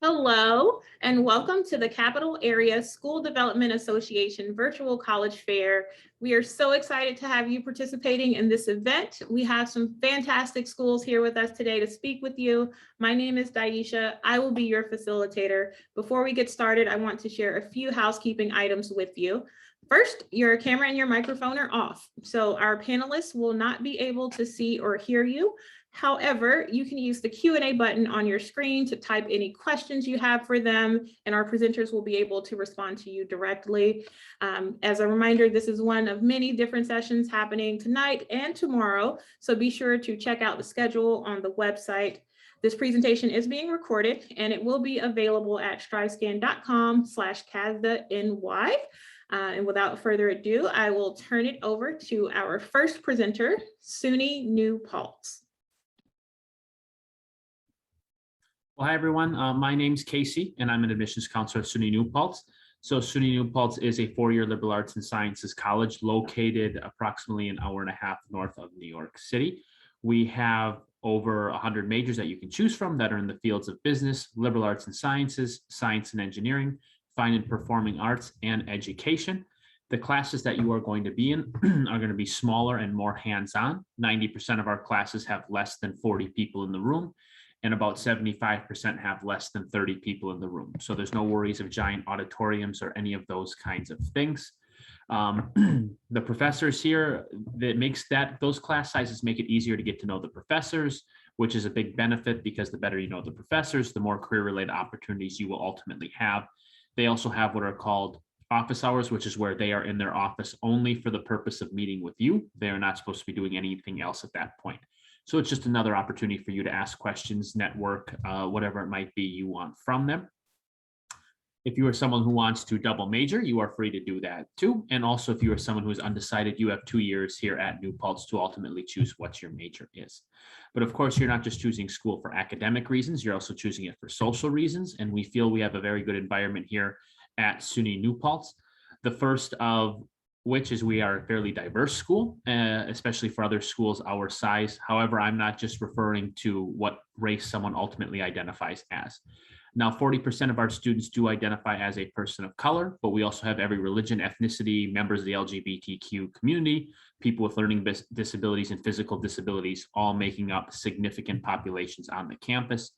Hello, and welcome to the Capital Area School Development Association Virtual College Fair. We are so excited to have you participating in this event. We have some fantastic schools here with us today to speak with you. My name is Daisha. I will be your facilitator. Before we get started, I want to share a few housekeeping items with you. First, your camera and your microphone are off, so our panelists will not be able to see or hear you. However, you can use the Q&A button on your screen to type any questions you have for them, and our presenters will be able to respond to you directly. As a reminder, this is one of many different sessions happening tonight and tomorrow, so be sure to check out the schedule on the website. This presentation is being recorded, and it will be available at strivescan.com/CASDA-NY. And without further ado, I will turn it over to our first presenter, SUNY New Paltz. Well, hi, everyone. My name's Casey, and I'm an admissions counselor at SUNY New Paltz. So SUNY New Paltz is a four-year liberal arts and sciences college located approximately an hour and a half north of New York City. We have over 100 majors that you can choose from that are in the fields of business, liberal arts and sciences, science and engineering, fine and performing arts, and education. The classes that you are going to be in are going to be smaller and more hands-on. 90% of our classes have less than 40 people in the room, and about 75% have less than 30 people in the room. So there's no worries of giant auditoriums or any of those kinds of things. The professors here, those class sizes make it easier to get to know the professors, which is a big benefit because the better you know the professors, the more career-related opportunities you will ultimately have. They also have what are called office hours, which is where they are in their office only for the purpose of meeting with you. They are not supposed to be doing anything else at that point. So it's just another opportunity for you to ask questions, network, whatever it might be you want from them. If you are someone who wants to double major, you are free to do that too. And also, if you are someone who is undecided, you have 2 years here at New Paltz to ultimately choose what your major is. But of course, you're not just choosing school for academic reasons, you're also choosing it for social reasons. And we feel we have a very good environment here at SUNY New Paltz. The first of which is we are a fairly diverse school, especially for other schools our size. However, I'm not just referring to what race someone ultimately identifies as. Now, 40% of our students do identify as a person of color, but we also have every religion, ethnicity, members of the LGBTQ community, people with learning disabilities and physical disabilities, all making up significant populations on the campus.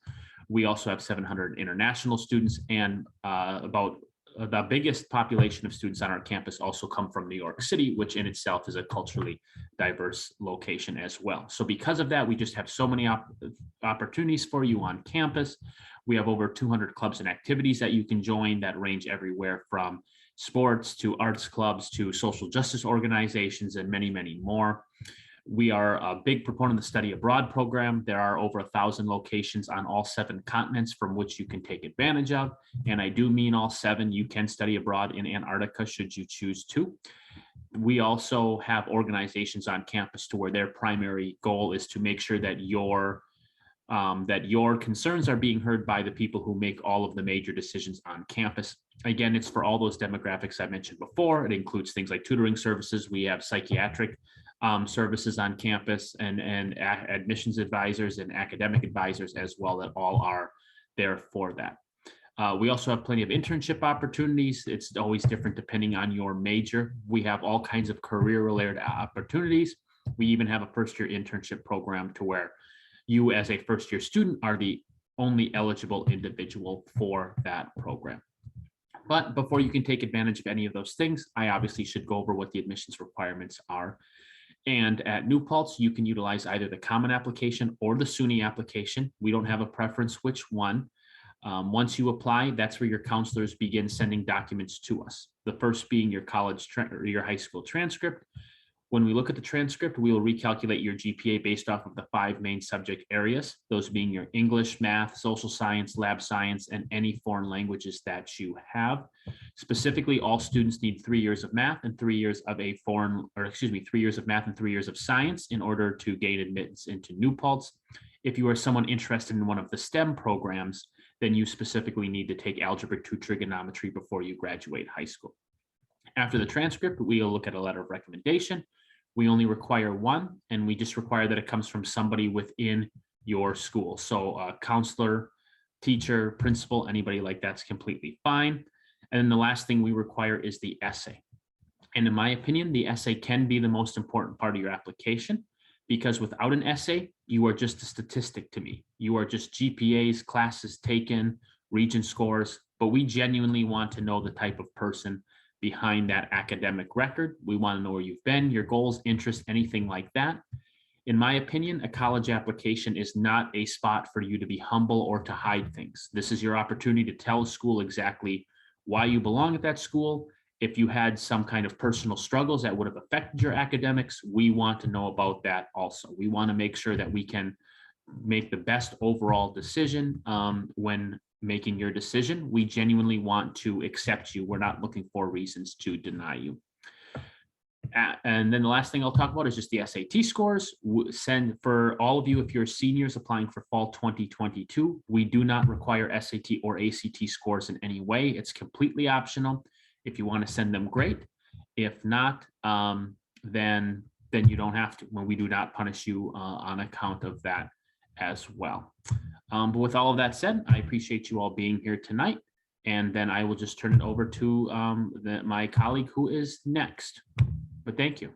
We also have 700 international students, and about the biggest population of students on our campus also come from New York City, which in itself is a culturally diverse location as well. So because of that, we just have so many opportunities for you on campus. We have over 200 clubs and activities that you can join that range everywhere from sports to arts clubs to social justice organizations and many, many more. We are a big proponent of the study abroad program. There are over 1,000 locations on all 7 continents from which you can take advantage of. And I do mean all 7. You can study abroad in Antarctica should you choose to. We also have organizations on campus to where their primary goal is to make sure that your concerns are being heard by the people who make all of the major decisions on campus. Again, it's for all those demographics I mentioned before. It includes things like tutoring services. We have psychiatric services on campus and admissions advisors and academic advisors as well that all are there for that. We also have plenty of internship opportunities. It's always different depending on your major. We have all kinds of career-related opportunities. We even have a first-year internship program to where you as a first-year student are the only eligible individual for that program. But before you can take advantage of any of those things, I obviously should go over what the admissions requirements are. And at New Paltz, you can utilize either the common application or the SUNY application. We don't have a preference which one. Once you apply, that's where your counselors begin sending documents to us. The first being your college or your high school transcript. When we look at the transcript, we will recalculate your GPA based off of the 5 main subject areas, those being your English, math, social science, lab science, and any foreign languages that you have. Specifically, all students need 3 years of math and 3 years of 3 years of math and 3 years of science in order to gain admittance into New Paltz. If you are someone interested in one of the STEM programs, then you specifically need to take Algebra 2 trigonometry before you graduate high school. After the transcript, we'll look at a letter of recommendation. We only require one, and we just require that it comes from somebody within your school. So a counselor, teacher, principal, anybody like that's completely fine. And then the last thing we require is the essay. And in my opinion, the essay can be the most important part of your application, because without an essay, you are just a statistic to me. You are just GPAs, classes taken, region scores, but we genuinely want to know the type of person behind that academic record. We want to know where you've been, your goals, interests, anything like that. In my opinion, a college application is not a spot for you to be humble or to hide things. This is your opportunity to tell school exactly why you belong at that school. If you had some kind of personal struggles that would have affected your academics, we want to know about that also. We want to make sure that we can make the best overall decision when making your decision. We genuinely want to accept you. We're not looking for reasons to deny you. And then the last thing I'll talk about is just the SAT scores. Send for all of you, if you're seniors applying for fall 2022, we do not require SAT or ACT scores in any way. It's completely optional. If you want to send them, great. If not, then you don't have to. When we do not punish you on account of that as well. But with all of that said, I appreciate you all being here tonight. And then I will just turn it over to my colleague who is next. But thank you.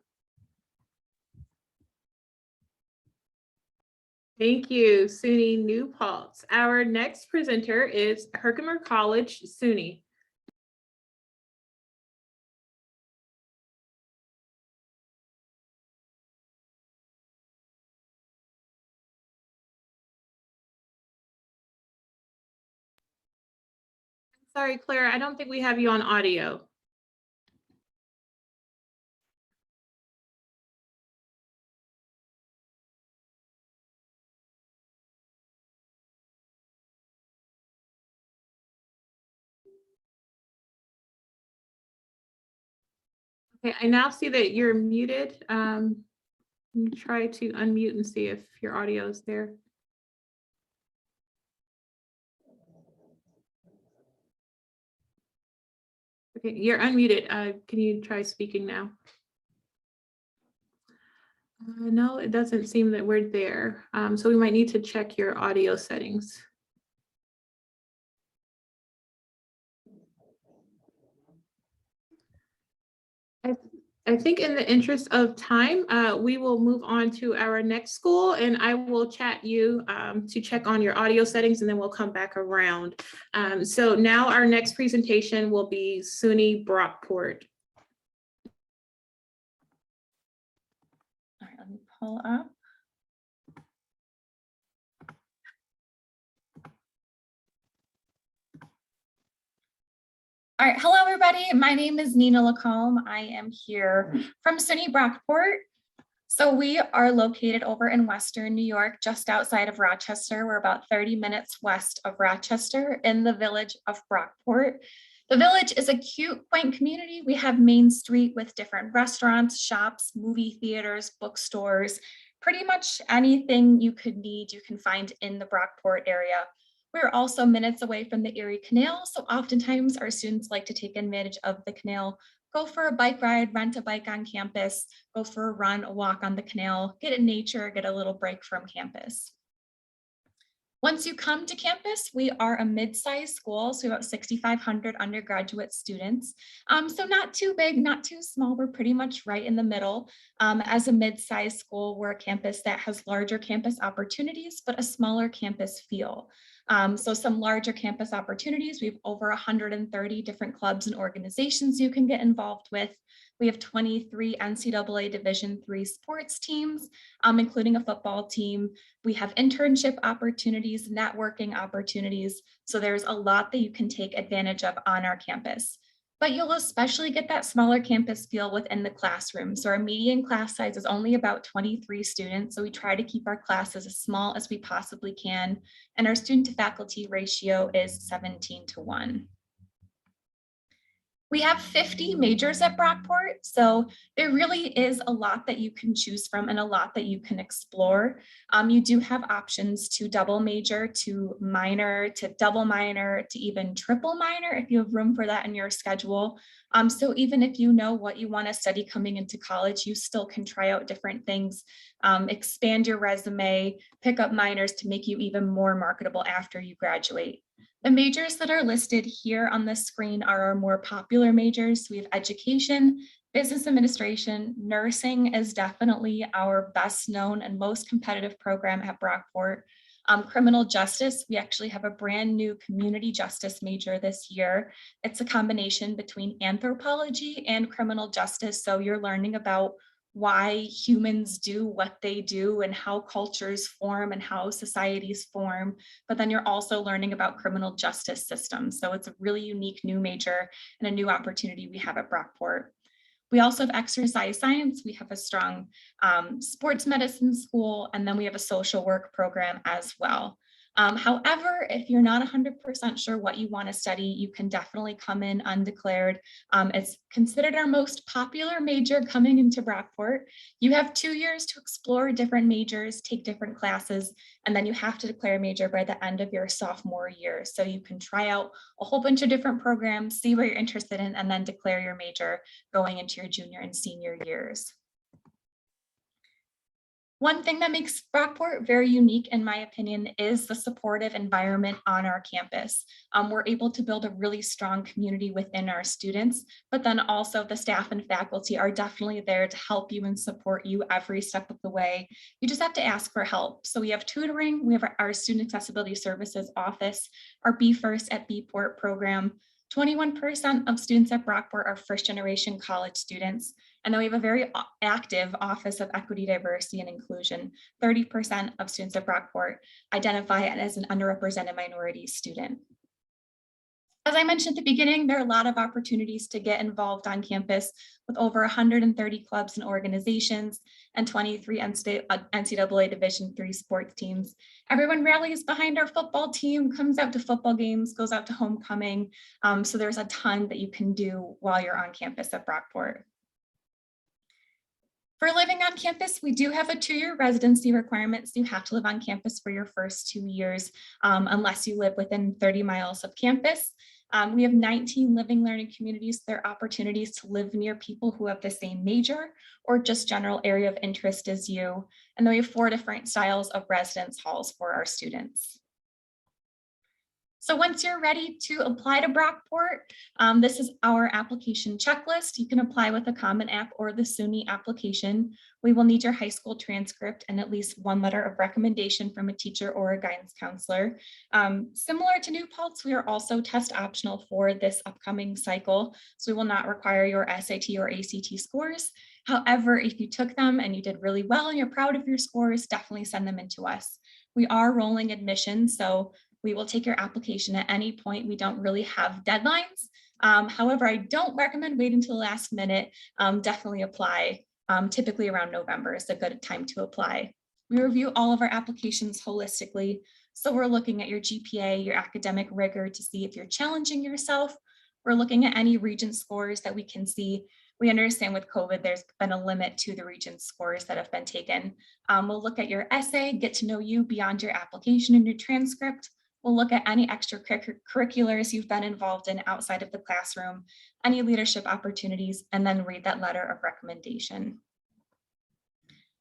Thank you, SUNY New Paltz. Our next presenter is Herkimer College, SUNY. Sorry, Claire, I don't think we have you on audio. Okay, I now see that you're muted. You try to unmute and see if your audio is there. Okay, you're unmuted. Can you try speaking now? No, it doesn't seem that we're there. So we might need to check your audio settings. I think in the interest of time, we will move on to our next school, and I will chat you to check on your audio settings, and then we'll come back around. So now our next presentation will be SUNY Brockport. All right, let me pull up. All right, hello everybody. My name is Nina Lacombe. I am here from SUNY Brockport. So we are located over in Western New York, just outside of Rochester. We're about 30 minutes west of Rochester in the village of Brockport. The village is a cute, quaint community. We have Main Street with different restaurants, shops, movie theaters, bookstores, pretty much anything you could need, you can find in the Brockport area. We're also minutes away from the Erie Canal, so oftentimes our students like to take advantage of the canal, go for a bike ride, rent a bike on campus, go for a run, a walk on the canal, get in nature, get a little break from campus. Once you come to campus, we are a mid-sized school, so about 6,500 undergraduate students. So not too big, not too small, we're pretty much right in the middle. As a mid-sized school, we're a campus that has larger campus opportunities, but a smaller campus feel. So some larger campus opportunities, we have over 130 different clubs and organizations you can get involved with. We have 23 NCAA Division III sports teams, including a football team. We have internship opportunities, networking opportunities. So there's a lot that you can take advantage of on our campus. But you'll especially get that smaller campus feel within the classroom. So our median class size is only about 23 students. So we try to keep our classes as small as we possibly can. And our student to faculty ratio is 17:1. We have 50 majors at Brockport, so there really is a lot that you can choose from and a lot that you can explore. You do have options to double major, to minor, to double minor, to even triple minor if you have room for that in your schedule. So even if you know what you want to study coming into college, you still can try out different things expand your resume, pick up minors to make you even more marketable after you graduate. The majors that are listed here on the screen are our more popular majors. We have education, business administration, nursing is definitely our best known and most competitive program at Brockport. Criminal justice, we actually have a brand new community justice major this year. It's a combination between anthropology and criminal justice. So you're learning about why humans do what they do and how cultures form and how societies form. But then you're also learning about criminal justice systems. So it's a really unique new major and a new opportunity we have at Brockport. We also have exercise science. We have a strong sports medicine school, and then we have a social work program as well. However, if you're not 100% sure what you want to study, you can definitely come in undeclared. It's considered our most popular major coming into Brockport. You have 2 years to explore different majors, take different classes, and then you have to declare a major by the end of your sophomore year. So you can try out a whole bunch of different programs, see what you're interested in, and then declare your major going into your junior and senior years. One thing that makes Brockport very unique, in my opinion, is the supportive environment on our campus. We're able to build a really strong community within our students, but then also the staff and faculty are definitely there to help you and support you every step of the way. You just have to ask for help. So we have tutoring, we have our Student Accessibility Services office, our Be First at Bport program. 21% of students at Brockport are first-generation college students. And then we have a very active Office of Equity, Diversity, and Inclusion. 30% of students at Brockport identify as an underrepresented minority student. As I mentioned at the beginning, there are a lot of opportunities to get involved on campus with over 130 clubs and organizations and 23 NCAA Division III sports teams. Everyone rallies behind our football team, comes out to football games, goes out to homecoming. So there's a ton that you can do while you're on campus at Brockport. For living on campus, we do have a 2-year residency requirement. So you have to live on campus for your first 2 years, unless you live within 30 miles of campus. We have 19 living learning communities. There are opportunities to live near people who have the same major or just general area of interest as you. And then we have 4 different styles of residence halls for our students. So once you're ready to apply to Brockport, this is our application checklist. You can apply with a Common App or the SUNY application. We will need your high school transcript and at least 1 letter of recommendation from a teacher or a guidance counselor. Similar to New Paltz, we are also test optional for this upcoming cycle. So we will not require your SAT or ACT scores. However, if you took them and you did really well and you're proud of your scores, definitely send them in to us. We are rolling admissions, so we will take your application at any point. We don't really have deadlines. However, I don't recommend waiting until the last minute. Definitely apply. Typically around November is a good time to apply. We review all of our applications holistically. So we're looking at your GPA, your academic rigor to see if you're challenging yourself. We're looking at any Regent scores that we can see. We understand with COVID, there's been a limit to the Regent scores that have been taken. We'll look at your essay, get to know you beyond your application and your transcript. We'll look at any extracurriculars you've been involved in outside of the classroom, any leadership opportunities, and then read that letter of recommendation.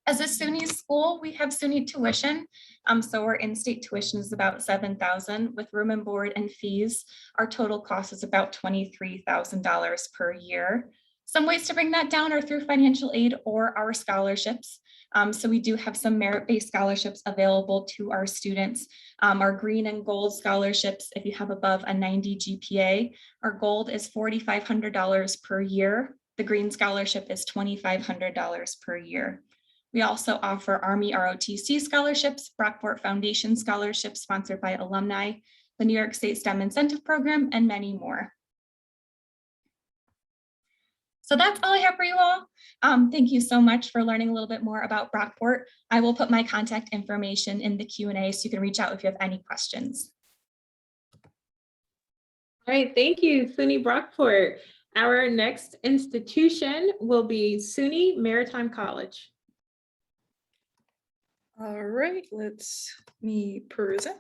As a SUNY school, we have SUNY tuition. So our in-state tuition is about $7,000 with room and board and fees. Our total cost is about $23,000 per year. Some ways to bring that down are through financial aid or our scholarships. So we do have some merit-based scholarships available to our students. Our green and gold scholarships, if you have above a 90 GPA, our gold is $4,500 per year. The green scholarship is $2,500 per year. We also offer Army ROTC scholarships, Brockport Foundation scholarships sponsored by alumni, the New York State STEM Incentive Program, and many more. So that's all I have for you all. Thank you so much for learning a little bit more about Brockport. I will put my contact information in the Q&A so you can reach out if you have any questions. All right, thank you, SUNY Brockport. Our next institution will be SUNY Maritime College. All right, let's me present.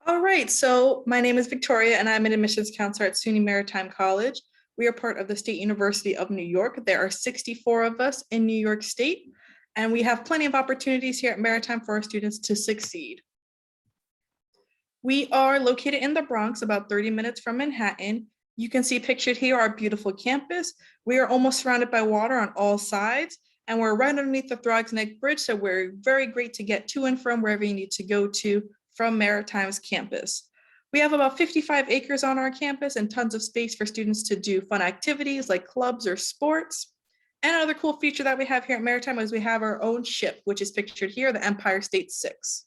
All right, so my name is Victoria and I'm an admissions counselor at SUNY Maritime College. We are part of the State University of New York. There are 64 of us in New York State, and we have plenty of opportunities here at Maritime for our students to succeed. We are located in the Bronx, about 30 minutes from Manhattan. You can see pictured here our beautiful campus. We are almost surrounded by water on all sides, and we're right underneath the Throgs Neck Bridge, so we're very great to get to and from wherever you need to go to from Maritime's campus. We have about 55 acres on our campus and tons of space for students to do fun activities like clubs or sports. And another cool feature that we have here at Maritime is we have our own ship, which is pictured here, the Empire State 6.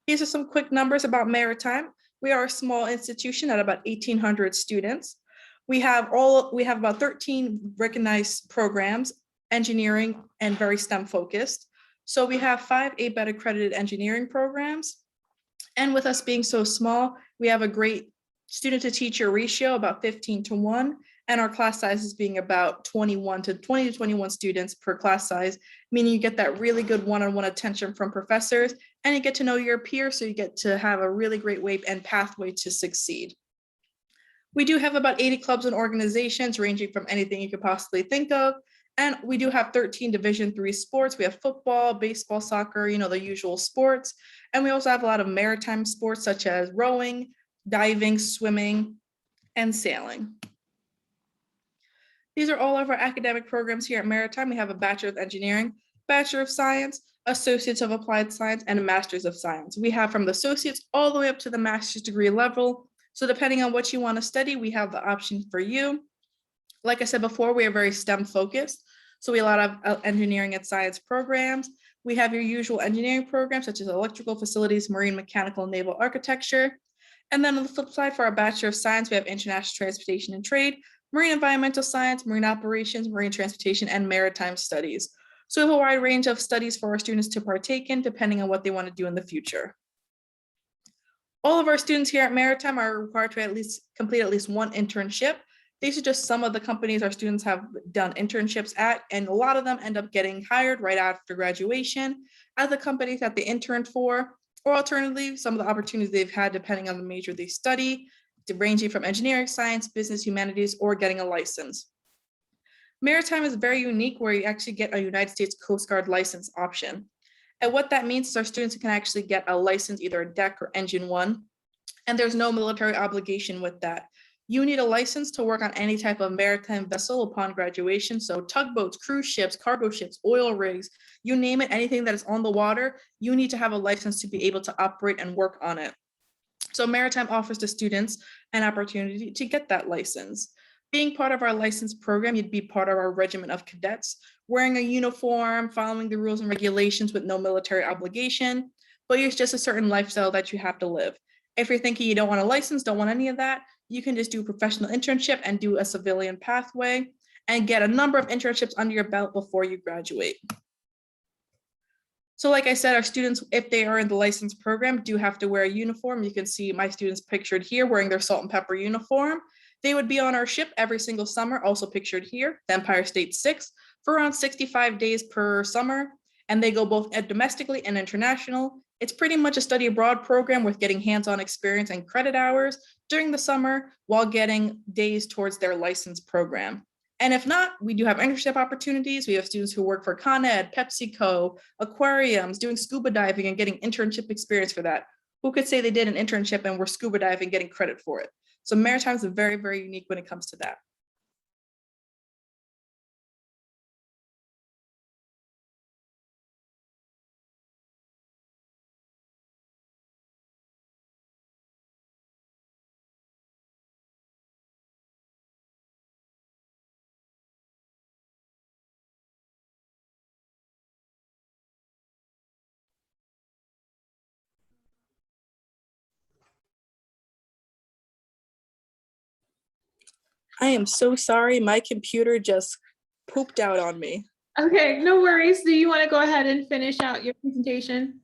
These are some quick numbers about Maritime. We are a small institution at about 1,800 students. We have about 13 recognized programs, engineering and very STEM focused. So we have 5 ABET accredited engineering programs. And with us being so small, we have a great student to teacher ratio, about 15:1, and our class sizes being about 20 to 21 students per class size, meaning you get that really good one-on-one attention from professors, and you get to know your peers, so you get to have a really great way and pathway to succeed. We do have about 80 clubs and organizations ranging from anything you could possibly think of. And we do have 13 Division III sports. We have football, baseball, soccer, the usual sports. And we also have a lot of maritime sports such as rowing, diving, swimming, and sailing. These are all of our academic programs here at Maritime. We have a Bachelor of Engineering, Bachelor of Science, Associates of Applied Science, and a Master's of Science. We have from the associates all the way up to the master's degree level. So depending on what you want to study, we have the option for you. Like I said before, we are very STEM focused. So we have a lot of engineering and science programs. We have your usual engineering programs such as electrical facilities, marine, mechanical, and naval architecture. And then on the flip side, for our Bachelor of Science, we have international transportation and trade, marine environmental science, marine operations, marine transportation, and maritime studies. So we have a wide range of studies for our students to partake in depending on what they want to do in the future. All of our students here at Maritime are required to complete at least one internship. These are just some of the companies our students have done internships at, and a lot of them end up getting hired right after graduation at the companies that they interned for, or alternatively, some of the opportunities they've had depending on the major they study, ranging from engineering, science, business, humanities, or getting a license. Maritime is very unique where you actually get a United States Coast Guard license option. And what that means is our students can actually get a license, either a deck or engine 1, and there's no military obligation with that. You need a license to work on any type of maritime vessel upon graduation. So tugboats, cruise ships, cargo ships, oil rigs, you name it, anything that is on the water, you need to have a license to be able to operate and work on it. So Maritime offers the students an opportunity to get that license. Being part of our license program, you'd be part of our regiment of cadets, wearing a uniform, following the rules and regulations with no military obligation, but it's just a certain lifestyle that you have to live. If you're thinking you don't want a license, don't want any of that, you can just do a professional internship and do a civilian pathway and get a number of internships under your belt before you graduate. So like I said, our students, if they are in the license program, do have to wear a uniform. You can see my students pictured here wearing their salt and pepper uniform. They would be on our ship every single summer, also pictured here, the Empire State 6, for around 65 days per summer. And they go both domestically and international. It's pretty much a study abroad program with getting hands-on experience and credit hours during the summer while getting days towards their license program. And if not, we do have internship opportunities. We have students who work for Con Ed, PepsiCo, aquariums, doing scuba diving and getting internship experience for that. Who could say they did an internship and were scuba diving, getting credit for it? So Maritime is very, very unique when it comes to that. I am so sorry. My computer just pooped out on me. Okay, no worries. Do you want to go ahead and finish out your presentation?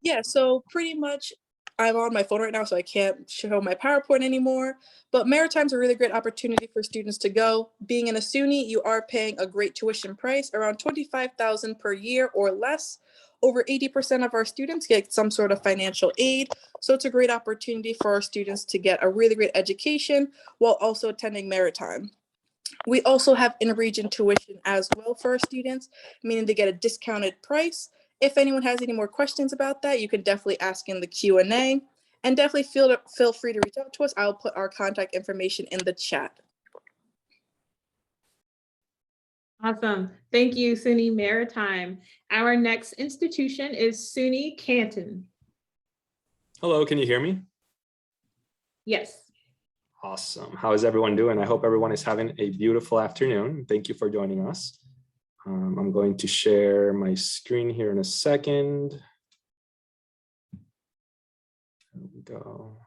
Yeah, so pretty much I'm on my phone right now, so I can't show my PowerPoint anymore. But Maritime's a really great opportunity for students to go. Being in a SUNY, you are paying a great tuition price, around $25,000 per year or less. Over 80% of our students get some sort of financial aid. So it's a great opportunity for our students to get a really great education while also attending Maritime. We also have in-region tuition as well for our students, meaning they get a discounted price. If anyone has any more questions about that, you can definitely ask in the Q&A, and definitely feel free to reach out to us. I'll put our contact information in the chat. Awesome. Thank you, SUNY Maritime. Our next institution is SUNY Canton. Hello, can you hear me? Yes. Awesome. How is everyone doing? I hope everyone is having a beautiful afternoon. Thank you for joining us. I'm going to share my screen here in a second. There we go.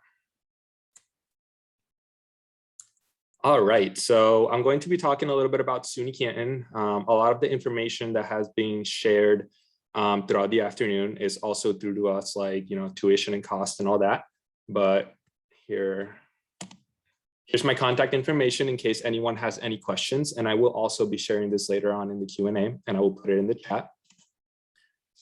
All right, so I'm going to be talking a little bit about SUNY Canton. A lot of the information that has been shared throughout the afternoon is also through to us, like, tuition and cost and all that. But here's my contact information in case anyone has any questions. And I will also be sharing this later on in the Q&A, and I will put it in the chat.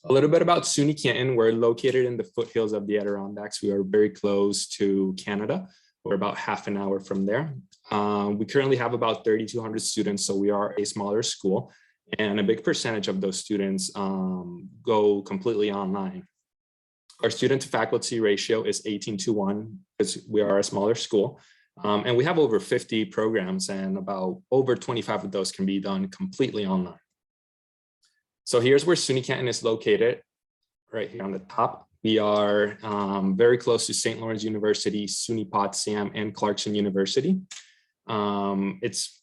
A little bit about SUNY Canton. We're located in the foothills of the Adirondacks. We are very close to Canada. We're about half an hour from there. We currently have about 3,200 students, so we are a smaller school, and a big percentage of those students go completely online. Our student to faculty ratio is 18:1 because we are a smaller school, and we have over 50 programs, and about over 25 of those can be done completely online. So here's where SUNY Canton is located, right here on the top. We are very close to St. Lawrence University, SUNY Potsdam, and Clarkson University. It's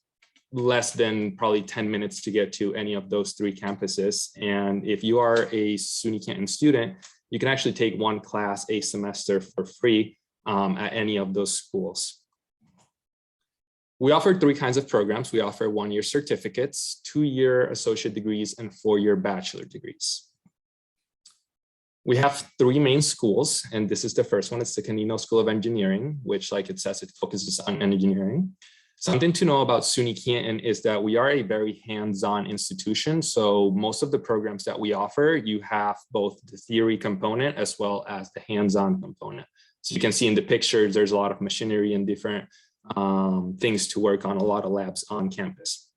less than probably 10 minutes to get to any of those three campuses. And if you are a SUNY Canton student, you can actually take one class a semester for free at any of those schools. We offer three kinds of programs. We offer 1-year certificates, 2-year associate degrees, and 4-year bachelor degrees. We have 3 main schools, and this is the first one. It's the Canino School of Engineering, which, like it says, it focuses on engineering. Something to know about SUNY Canton is that we are a very hands-on institution. So most of the programs that we offer, you have both the theory component as well as the hands-on component. So you can see in the pictures, there's a lot of machinery and different things to work on, a lot of labs on campus.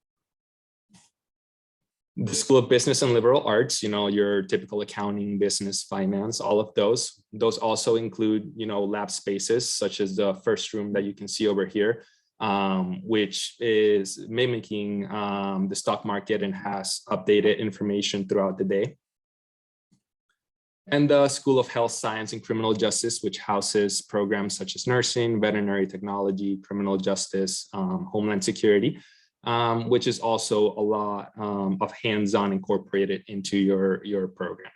The School of Business and Liberal Arts, your typical accounting, business, finance, all of those. Those also include, lab spaces, such as the first room that you can see over here, which is mimicking the stock market and has updated information throughout the day. And the School of Health Science and Criminal Justice, which houses programs such as nursing, veterinary technology, criminal justice, homeland security, which is also a lot of hands-on incorporated into your program.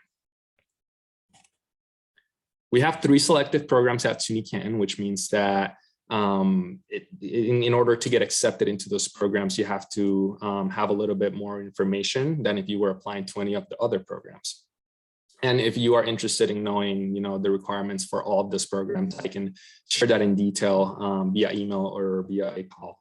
We have 3 selective programs at SUNY Canton, which means that in order to get accepted into those programs, you have to have a little bit more information than if you were applying to any of the other programs. And if you are interested in knowing, the requirements for all of those programs, I can share that in detail via email or via a call.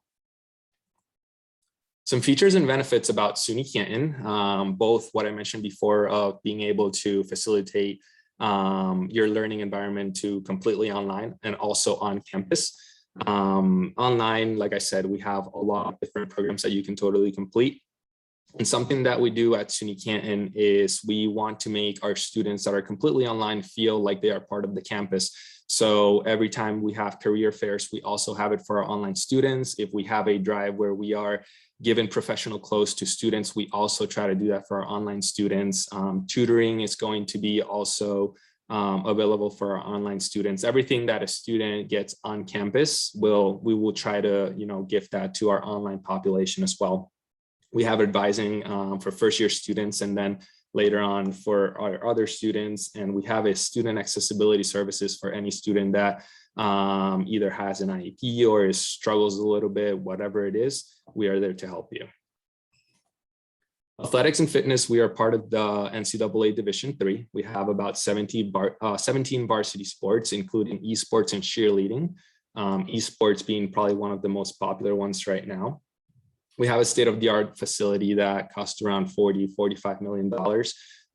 Some features and benefits about SUNY Canton, both what I mentioned before of being able to facilitate your learning environment to completely online and also on campus. Online, like I said, we have a lot of different programs that you can totally complete. And something that we do at SUNY Canton is we want to make our students that are completely online feel like they are part of the campus. So every time we have career fairs, we also have it for our online students. If we have a drive where we are giving professional clothes to students, we also try to do that for our online students. Tutoring is going to be also available for our online students. Everything that a student gets on campus, we will try to give that to our online population as well. We have advising for first-year students and then later on for our other students. And we have a student accessibility services for any student that either has an IEP or struggles a little bit, whatever it is, we are there to help you. Athletics and fitness, we are part of the NCAA Division III. We have about 17 varsity sports, including esports and cheerleading. Esports being probably one of the most popular ones right now. We have a state-of-the-art facility that costs around $45 million.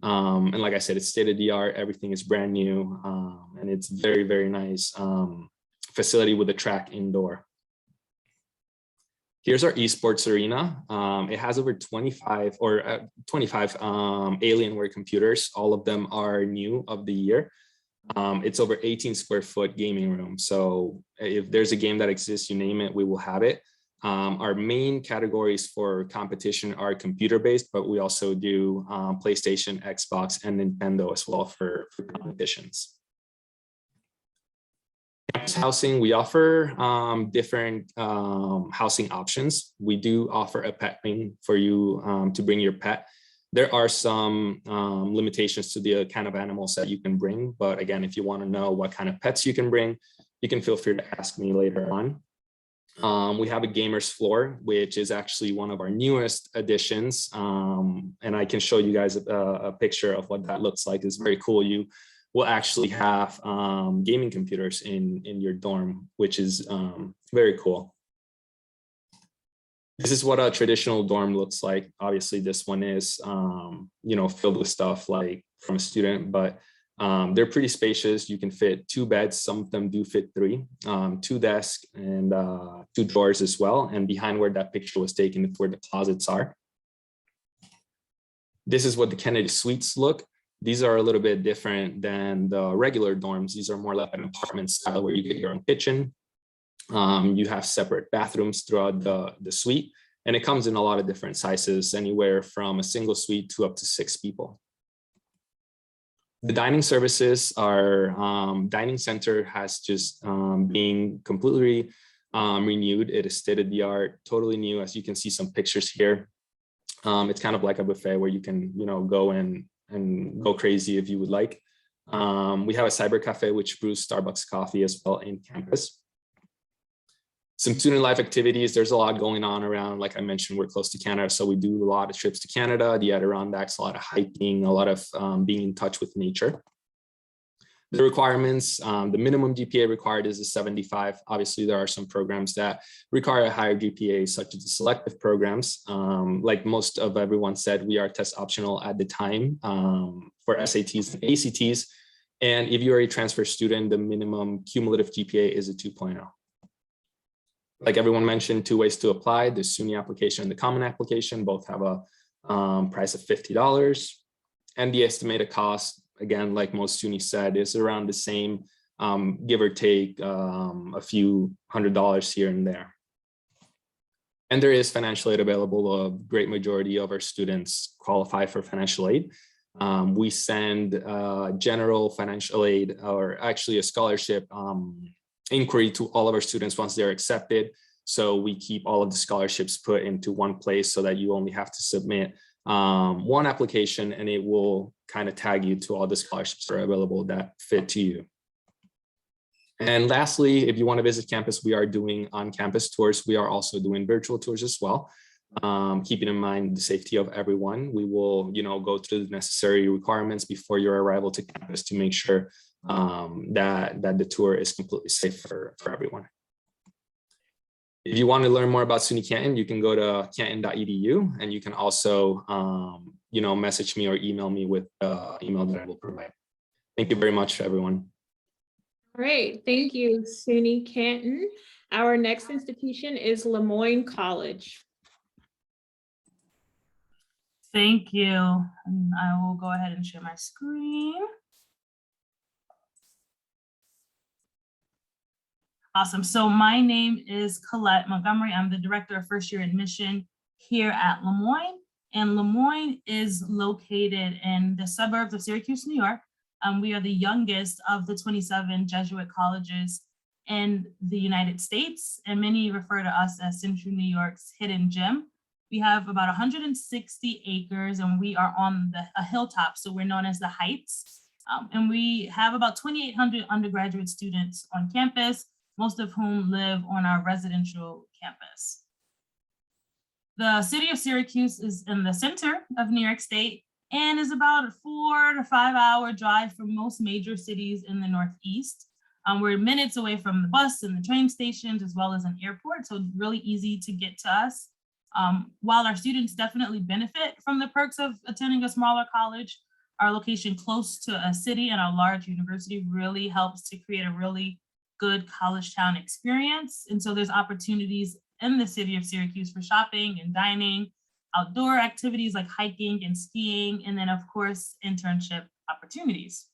And like I said, it's state of the art. Everything is brand new, and it's very, very nice facility with a track indoor. Here's our esports arena. It has over 25 Alienware computers. All of them are new of the year. It's over 18 square foot gaming room. So if there's a game that exists, you name it, we will have it. Our main categories for competition are computer-based, but we also do PlayStation, Xbox, and Nintendo as well for competitions. Campus housing, we offer different housing options. We do offer a pet wing for you to bring your pet. There are some limitations to the kind of animals that you can bring, but again, if you want to know what kind of pets you can bring, you can feel free to ask me later on. We have a gamer's floor, which is actually one of our newest additions, and I can show you guys a picture of what that looks like. It's very cool. You will actually have gaming computers in your dorm, which is very cool. This is what a traditional dorm looks like. Obviously, this one is filled with stuff like from a student, but they're pretty spacious. You can fit 2 beds. Some of them do fit 3, 2 desks and 2 drawers as well. And behind where that picture was taken is where the closets are. This is what the Kennedy suites look. These are a little bit different than the regular dorms. These are more like an apartment style where you get your own kitchen. You have separate bathrooms throughout the suite, and it comes in a lot of different sizes, anywhere from a single suite to up to 6 people. The dining services, our dining center has just been completely renewed. It is state of the art, totally new. As you can see some pictures here. It's kind of like a buffet where you can, go in and go crazy if you would like. We have a cyber cafe, which brews Starbucks coffee as well in campus. Some student life activities, there's a lot going on around, like I mentioned, we're close to Canada, so we do a lot of trips to Canada, the Adirondacks, a lot of hiking, a lot of being in touch with nature. The requirements, the minimum GPA required is a 75. Obviously, there are some programs that require a higher GPA, such as the selective programs. Like most of everyone said, we are test optional at the time for SATs and ACTs. And if you're a transfer student, the minimum cumulative GPA is a 2.0. Like everyone mentioned, 2 ways to apply: the SUNY application and the common application. Both have a price of $50. And the estimated cost, again, like most SUNY said, is around the same, give or take a few $100s here and there. And there is financial aid available. A great majority of our students qualify for financial aid. We send general financial aid, or actually a scholarship inquiry to all of our students once they're accepted. So we keep all of the scholarships put into one place so that you only have to submit one application, and it will kind of tag you to all the scholarships that are available that fit to you. And lastly, if you want to visit campus, we are doing on-campus tours. We are also doing virtual tours as well. Keeping in mind the safety of everyone, we will, go through the necessary requirements before your arrival to campus to make sure that the tour is completely safe for everyone. If you want to learn more about SUNY Canton, you can go to canton.edu, and you can also, message me or email me with the email that I will provide. Thank you very much, everyone. Great, thank you, SUNY Canton. Our next institution is Moyne College. Thank you. And I will go ahead and share my screen. Awesome. So my name is Colette Montgomery. I'm the director of first year admission here at Moyne. And Moyne is located in the suburbs of Syracuse, New York. We are the youngest of the 27 Jesuit colleges in the United States, and many refer to us as Central New York's hidden gem. We have about 160 acres, and we are on a hilltop, so we're known as the Heights. And we have about 2,800 undergraduate students on campus, most of whom live on our residential campus. The city of Syracuse is in the center of New York State and is about a 4 to 5 hour drive from most major cities in the Northeast. We're minutes away from the bus and the train stations, as well as an airport, so really easy to get to us. While our students definitely benefit from the perks of attending a smaller college, Our location close to a city and a large university really helps to create a really good college town experience. And so there's opportunities in the city of Syracuse for shopping and dining, outdoor activities like hiking and skiing, and then of course, internship opportunities.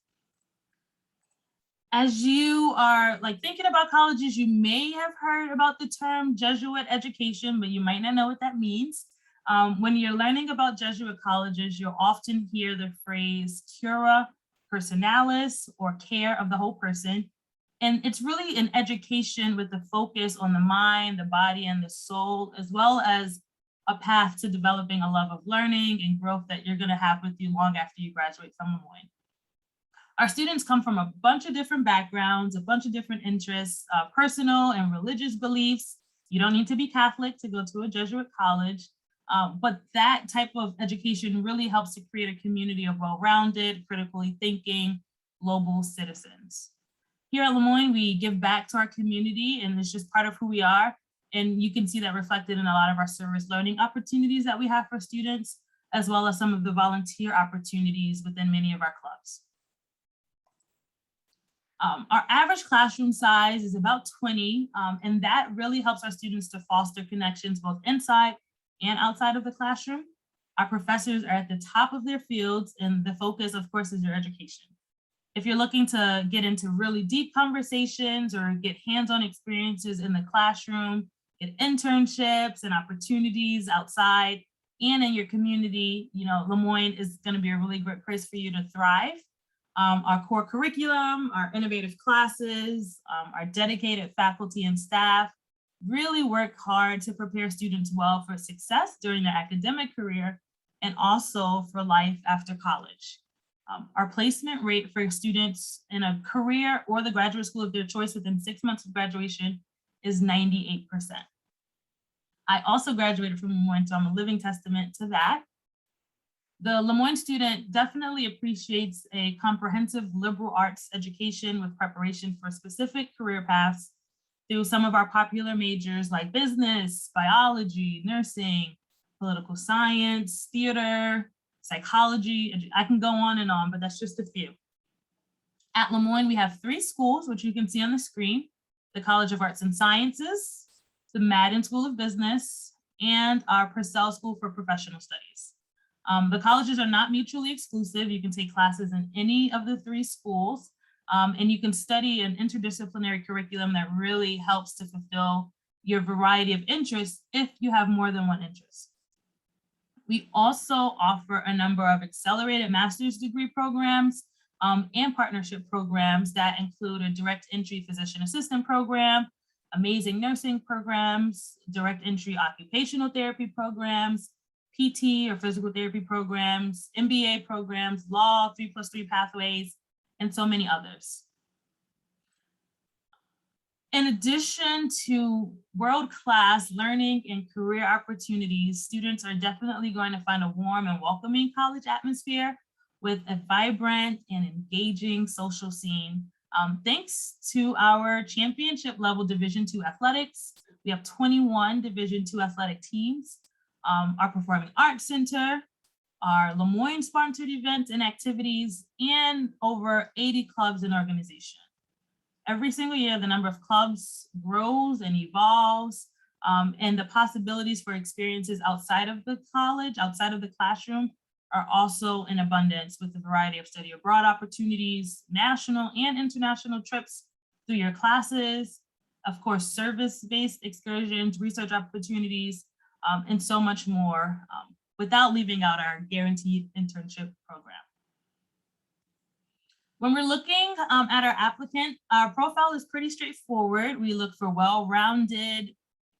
As you are thinking about colleges, you may have heard about the term Jesuit education, but you might not know what that means. When you're learning about Jesuit colleges, you'll often hear the phrase cura personalis, or care of the whole person. And it's really an education with the focus on the mind, the body, and the soul, as well as a path to developing a love of learning and growth that you're going to have with you long after you graduate from Moyne. Our students come from a bunch of different backgrounds, a bunch of different interests, personal and religious beliefs. You don't need to be Catholic to go to a Jesuit college, but that type of education really helps to create a community of well-rounded, critically thinking, global citizens. Here at Moyne, we give back to our community, and it's just part of who we are. And you can see that reflected in a lot of our service learning opportunities that we have for students, as well as some of the volunteer opportunities within many of our clubs. Our average classroom size is about 20, and that really helps our students to foster connections both inside and outside of the classroom. Our professors are at the top of their fields, and the focus, of course, is your education. If you're looking to get into really deep conversations or get hands-on experiences in the classroom, get internships and opportunities outside and in your community, Moyne is going to be a really great place for you to thrive. Our core curriculum, our innovative classes, our dedicated faculty and staff really work hard to prepare students well for success during their academic career and also for life after college. Our placement rate for students in a career or the graduate school of their choice within 6 months of graduation is 98%. I also graduated from Moyne, so I'm a living testament to that. The Moyne student definitely appreciates a comprehensive liberal arts education with preparation for specific career paths through some of our popular majors like business, biology, nursing, political science, theater, psychology. I can go on, but that's just a few. At Moyne, we have 3 schools, which you can see on the screen: the College of Arts and Sciences, the Madden School of Business, and our Purcell School for Professional Studies. The colleges are not mutually exclusive. You can take classes in any of the 3 schools, and you can study an interdisciplinary curriculum that really helps to fulfill your variety of interests if you have more than one interest. We also offer a number of accelerated master's degree programs and partnership programs that include a direct entry physician assistant program, amazing nursing programs, direct entry occupational therapy programs, PT or physical therapy programs, MBA programs, law, 3+3 pathways, and so many others. In addition to world-class learning and career opportunities, students are definitely going to find a warm and welcoming college atmosphere with a vibrant and engaging social scene. Thanks to our championship level Division II athletics, we have 21 Division II athletic teams, our Performing Arts Center, our Moyne sponsored events and activities, and over 80 clubs and organizations. Every single year, the number of clubs grows and evolves, and the possibilities for experiences outside of the college, outside of the classroom, are also in abundance with a variety of study abroad opportunities, national and international trips through your classes, of course, service-based excursions, research opportunities, and so much more, without leaving out our guaranteed internship program. When we're looking at our applicant, our profile is pretty straightforward. We look for well-rounded,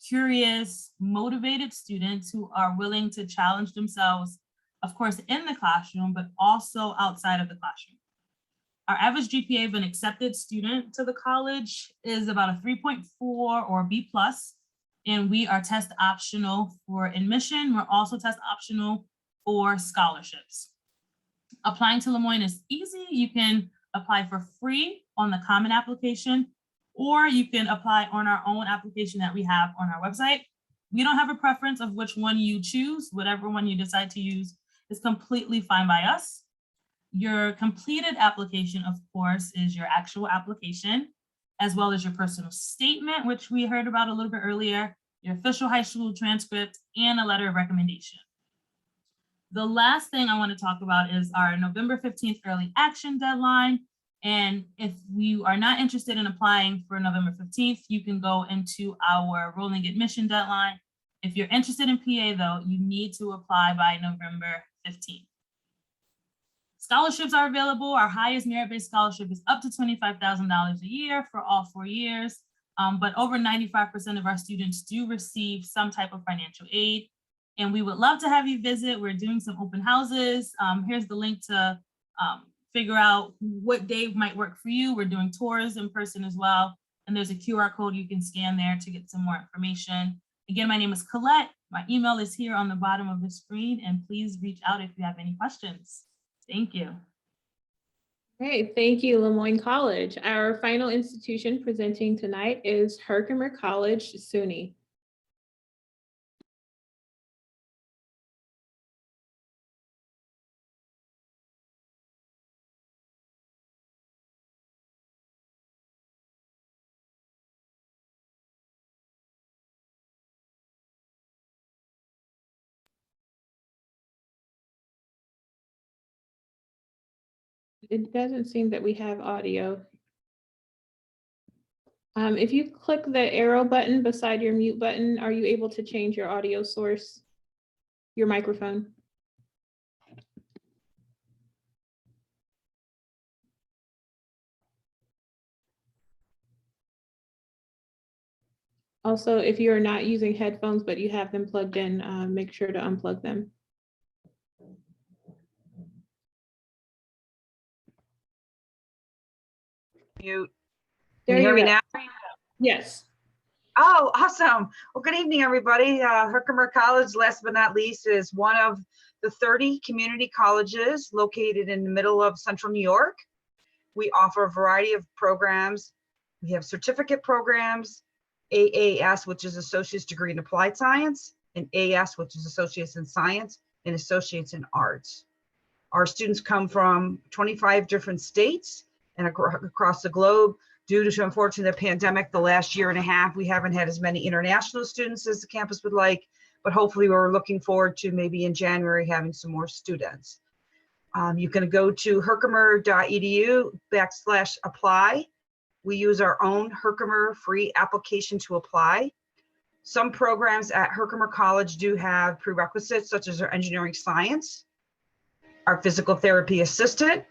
curious, motivated students who are willing to challenge themselves, of course, in the classroom, but also outside of the classroom. Our average GPA of an accepted student to the college is about a 3.4 or B+, and we are test optional for admission. We're also test optional for scholarships. Applying to Moyne is easy. You can apply for free on the Common application, or you can apply on our own application that we have on our website. We don't have a preference of which one you choose. Whatever one you decide to use is completely fine by us. Your completed application, of course, is your actual application, as well as your personal statement, which we heard about a little bit earlier, your official high school transcript, and a letter of recommendation. The last thing I want to talk about is our November 15th early action deadline. And if you are not interested in applying for November 15th, you can go into our rolling admission deadline. If you're interested in PA though, you need to apply by November 15th. Scholarships are available. Our highest merit-based scholarship is up to $25,000 a year for all 4 years. But over 95% of our students do receive some type of financial aid. And we would love to have you visit. We're doing some open houses. Here's the link to figure out what day might work for you. We're doing tours in person as well. And there's a QR code you can scan there to get some more information. Again, my name is Colette. My email is here on the bottom of the screen, and please reach out if you have any questions. Thank you. Great, thank you, Moyne College. Our final institution presenting tonight is Herkimer College, SUNY. It doesn't seem that we have audio. If you click the arrow button beside your mute button, are you able to change your audio source, your microphone? Also, if you are not using headphones, but you have them plugged in, make sure to unplug them. Mute. There Can you hear me go. now? Yes. Oh, awesome. Well, good evening, everybody. Herkimer College, last but not least, is one of the 30 community colleges located in the middle of central New York. We offer a variety of programs. We have certificate programs, AAS, which is Associate's Degree in Applied Science, and AS, which is Associates in Science and Associates in Arts. Our students come from 25 different states and across the globe. Due to, unfortunately, the pandemic, the last year and a half, we haven't had as many international students as the campus would like, but hopefully we're looking forward to maybe in January having some more students. You can go to herkimer.edu/apply. We use our own Herkimer free application to apply. Some programs at Herkimer College do have prerequisites, such as our engineering science, our physical therapy assistant,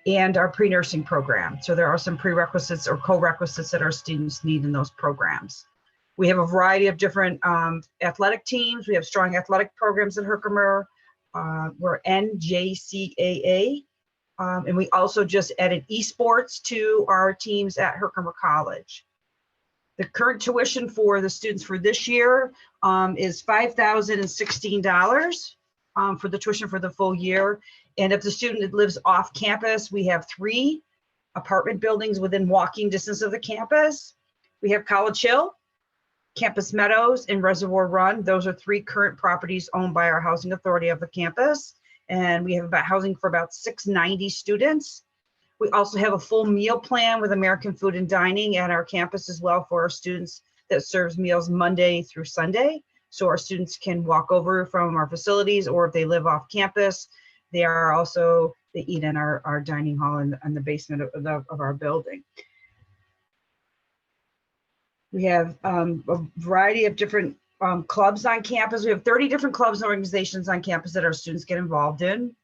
and our pre-nursing program. So there are some prerequisites or co-requisites that our students need in those programs. We have a variety of different athletic teams. We have strong athletic programs at Herkimer. We're NJCAA. And we also just added esports to our teams at Herkimer College. The current tuition for the students for this year is $5,016 for the tuition for the full year. And if the student lives off campus, we have 3 apartment buildings within walking distance of the campus. We have College Hill, Campus Meadows, and Reservoir Run. Those are 3 current properties owned by our housing authority of the campus. And we have about housing for about 690 students. We also have a full meal plan with American Food and Dining at our campus as well for our students that serves meals Monday through Sunday. So our students can walk over from our facilities, or if they live off campus, they eat in our dining hall in the basement of our building. We have a variety of different clubs on campus. We have 30 different clubs and organizations on campus that our students get involved in,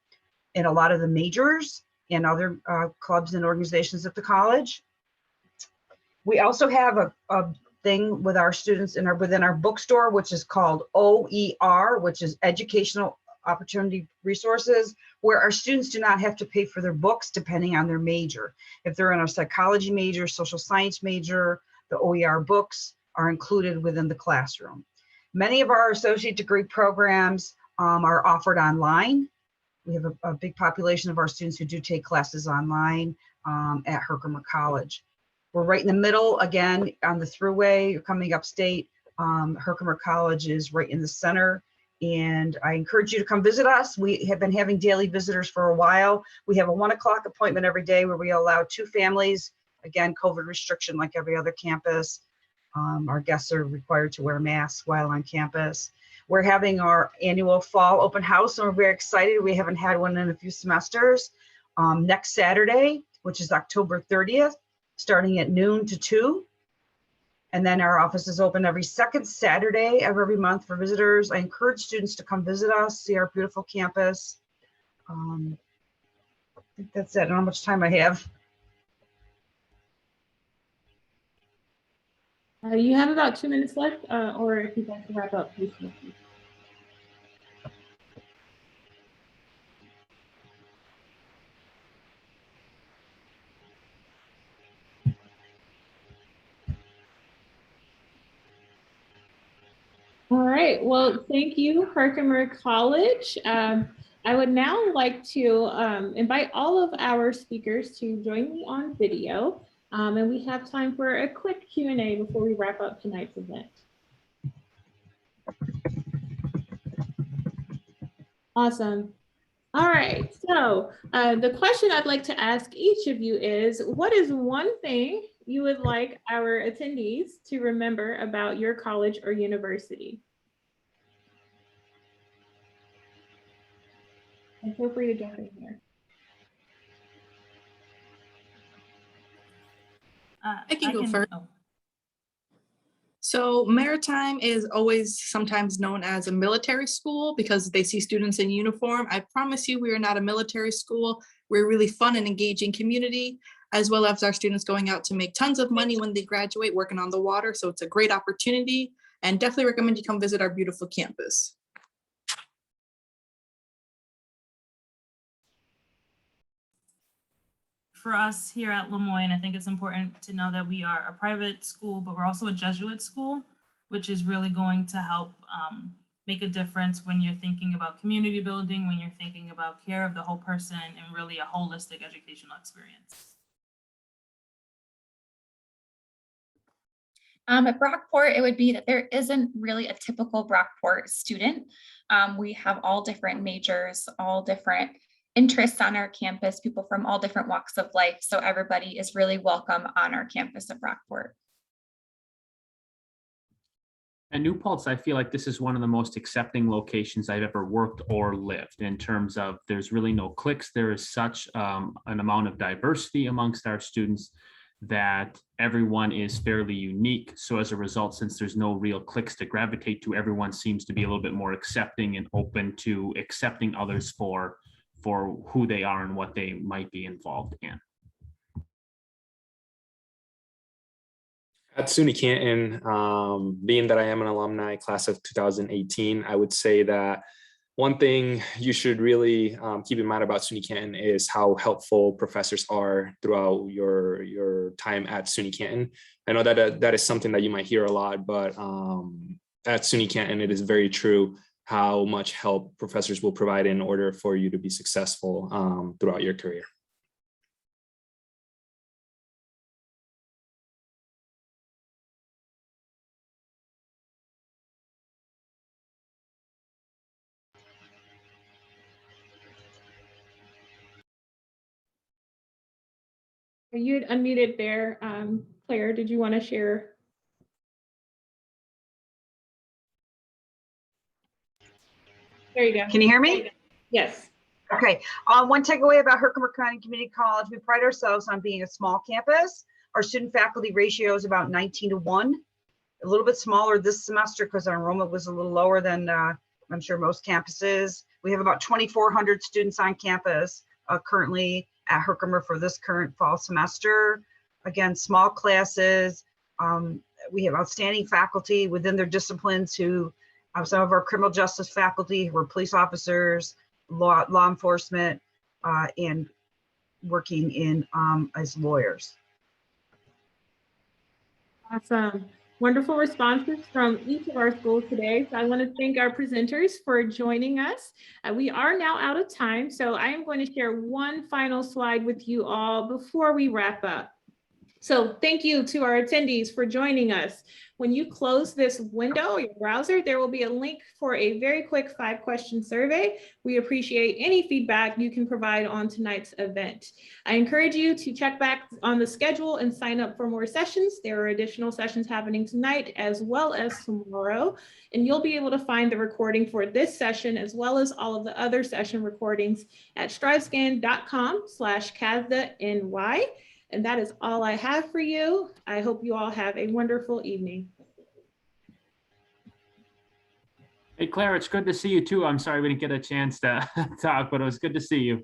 and a lot of the majors and other clubs and organizations at the college. We also have a thing with our students within our bookstore, which is called OER, which is Educational Opportunity Resources, where our students do not have to pay for their books depending on their major. If they're in a psychology major, social science major, the OER books are included within the classroom. Many of our associate degree programs are offered online. We have a big population of our students who do take classes online at Herkimer College. We're right in the middle, again, on the thruway. You're coming upstate. Herkimer College is right in the center. And I encourage you to come visit us. We have been having daily visitors for a while. We have a 1 o'clock appointment every day where we allow 2 families. Again, COVID restriction like every other campus. Our guests are required to wear masks while on campus. We're having our annual fall open house, and we're very excited. We haven't had one in a few semesters. Next Saturday, which is October 30th, starting at noon to 2. And then our office is open every second Saturday of every month for visitors. I encourage students to come visit us, see our beautiful campus. I think that's it. I don't know how much time I have. You have about 2 minutes left, or if you'd like to wrap up, please. All right, well, thank you, Herkimer College. I would now like to invite all of our speakers to join me on video. And we have time for a quick Q&A before we wrap up tonight's event. Awesome. All right, so the question I'd like to ask each of you is, what is one thing you would like our attendees to remember about your college or university? And feel free to jump in here. I can go first. So Maritime is always sometimes known as a military school because they see students in uniform. I promise you, we are not a military school. We're really fun and engaging community, as well as our students going out to make tons of money when they graduate, working on the water. So it's a great opportunity, and definitely recommend you come visit our beautiful campus. For us here at Lemoyne, I think it's important to know that we are a private school, but we're also a Jesuit school, which is really going to help make a difference when you're thinking about community building, when you're thinking about care of the whole person, and really a holistic educational experience. At Brockport, it would be that there isn't really a typical Brockport student. We have all different majors, all different interests on our campus, people from all different walks of life. So everybody is really welcome on our campus at Brockport. At New Paltz, I feel like this is one of the most accepting locations I've ever worked or lived in terms of there's really no cliques. There is such an amount of diversity amongst our students that everyone is fairly unique. So as a result, since there's no real cliques to gravitate to, everyone seems to be a little bit more accepting and open to accepting others for who they are and what they might be involved in. At SUNY Canton, being that I am an alumni class of 2018, I would say that one thing you should really keep in mind about SUNY Canton is how helpful professors are throughout your time at SUNY Canton. I know that that is something that you might hear a lot, but at SUNY Canton, it is very true how much help professors will provide in order for you to be successful throughout your career. You unmuted there, Claire. Did you want to share? There you go. Can you hear me? Yes. Okay. One takeaway about Herkimer County Community College, we pride ourselves on being a small campus. Our student faculty ratio is about 19-1, a little bit smaller this semester because our enrollment was a little lower than I'm sure most campuses. We have about 2,400 students on campus currently at Herkimer for this current fall semester. Again, small classes. We have outstanding faculty within their disciplines who some of our criminal justice faculty who are police officers, law enforcement, and working in as lawyers. Awesome. Wonderful responses from each of our schools today. So I want to thank our presenters for joining us. We are now out of time, so I am going to share one final slide with you all before we wrap up. So thank you to our attendees for joining us. When you close this window, your browser, there will be a link for a very quick 5-question survey. We appreciate any feedback you can provide on tonight's event. I encourage you to check back on the schedule and sign up for more sessions. There are additional sessions happening tonight as well as tomorrow, and you'll be able to find the recording for this session as well as all of the other session recordings at strivescan.com/CASDA-NY. And that is all I have for you. I hope you all have a wonderful evening. Hey, Claire, it's good to see you too. I'm sorry we didn't get a chance to talk, but it was good to see you.